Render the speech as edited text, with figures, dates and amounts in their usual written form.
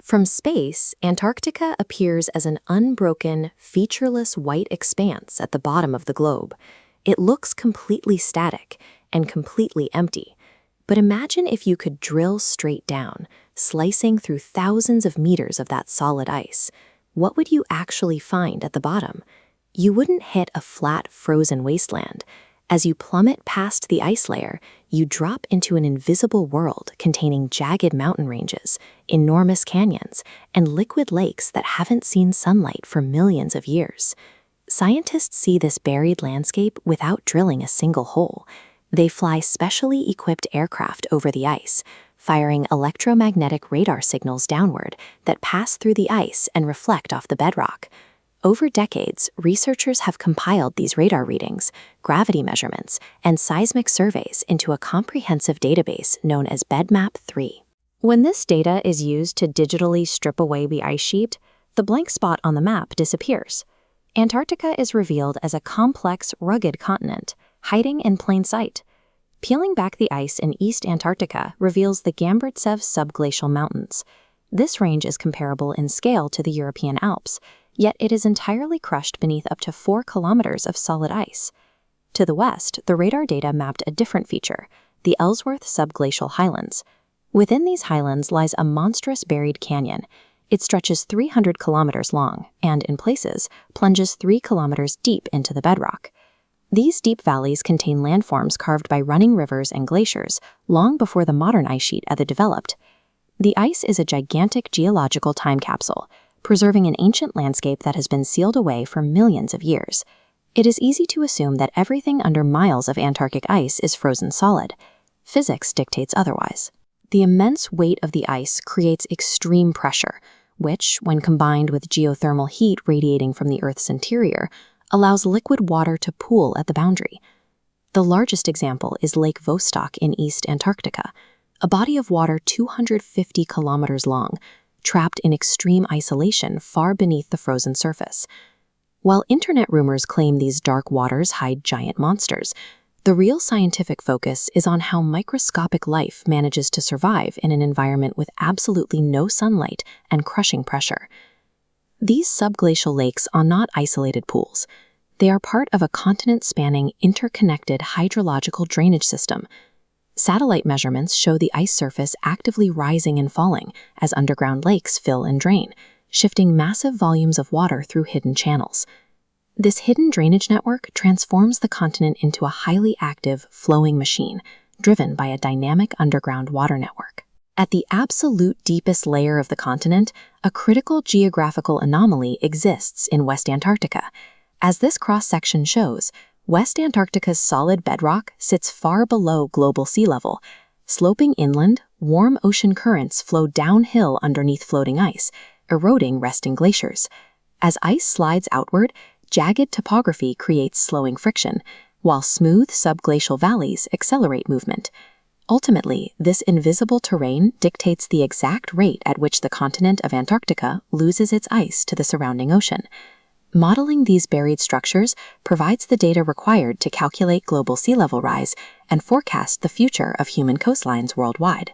From space, Antarctica appears as an unbroken, featureless white expanse at the bottom of the globe. It looks completely static and completely empty. But imagine if you could drill straight down, slicing through thousands of meters of that solid ice. What would you actually find at the bottom? You wouldn't hit a flat, frozen wasteland. As you plummet past the ice layer, you drop into an invisible world containing jagged mountain ranges, enormous canyons, and liquid lakes that haven't seen sunlight for millions of years. Scientists see this buried landscape without drilling a single hole. They fly specially equipped aircraft over the ice, firing electromagnetic radar signals downward that pass through the ice and reflect off the bedrock. Over decades, researchers have compiled these radar readings, gravity measurements, and seismic surveys into a comprehensive database known as BedMap 3. When this data is used to digitally strip away the ice sheet, the blank spot on the map disappears. Antarctica is revealed as a complex, rugged continent, hiding in plain sight. Peeling back the ice in East Antarctica reveals the Gamburtsev Subglacial Mountains. This range is comparable in scale to the European Alps, yet it is entirely crushed beneath up to 4 kilometers of solid ice. To the west, the radar data mapped a different feature, the Ellsworth Subglacial Highlands. Within these highlands lies a monstrous buried canyon. It stretches 300 kilometers long and, in places, plunges 3 kilometers deep into the bedrock. These deep valleys contain landforms carved by running rivers and glaciers long before the modern ice sheet ever developed. The ice is a gigantic geological time capsule, preserving an ancient landscape that has been sealed away for millions of years. It is easy to assume that everything under miles of Antarctic ice is frozen solid. Physics dictates otherwise. The immense weight of the ice creates extreme pressure, which, when combined with geothermal heat radiating from the Earth's interior, allows liquid water to pool at the boundary. The largest example is Lake Vostok in East Antarctica, a body of water 250 kilometers long, trapped in extreme isolation far beneath the frozen surface. While internet rumors claim these dark waters hide giant monsters, the real scientific focus is on how microscopic life manages to survive in an environment with absolutely no sunlight and crushing pressure. These subglacial lakes are not isolated pools. They are part of a continent-spanning, interconnected hydrological drainage system. Satellite measurements show the ice surface actively rising and falling as underground lakes fill and drain, shifting massive volumes of water through hidden channels. This hidden drainage network transforms the continent into a highly active, flowing machine, driven by a dynamic underground water network. At the absolute deepest layer of the continent, a critical geographical anomaly exists in West Antarctica. As this cross-section shows, West Antarctica's solid bedrock sits far below global sea level. Sloping inland, warm ocean currents flow downhill underneath floating ice, eroding resting glaciers. As ice slides outward, jagged topography creates slowing friction, while smooth subglacial valleys accelerate movement. Ultimately, this invisible terrain dictates the exact rate at which the continent of Antarctica loses its ice to the surrounding ocean. Modeling these buried structures provides the data required to calculate global sea level rise and forecast the future of human coastlines worldwide.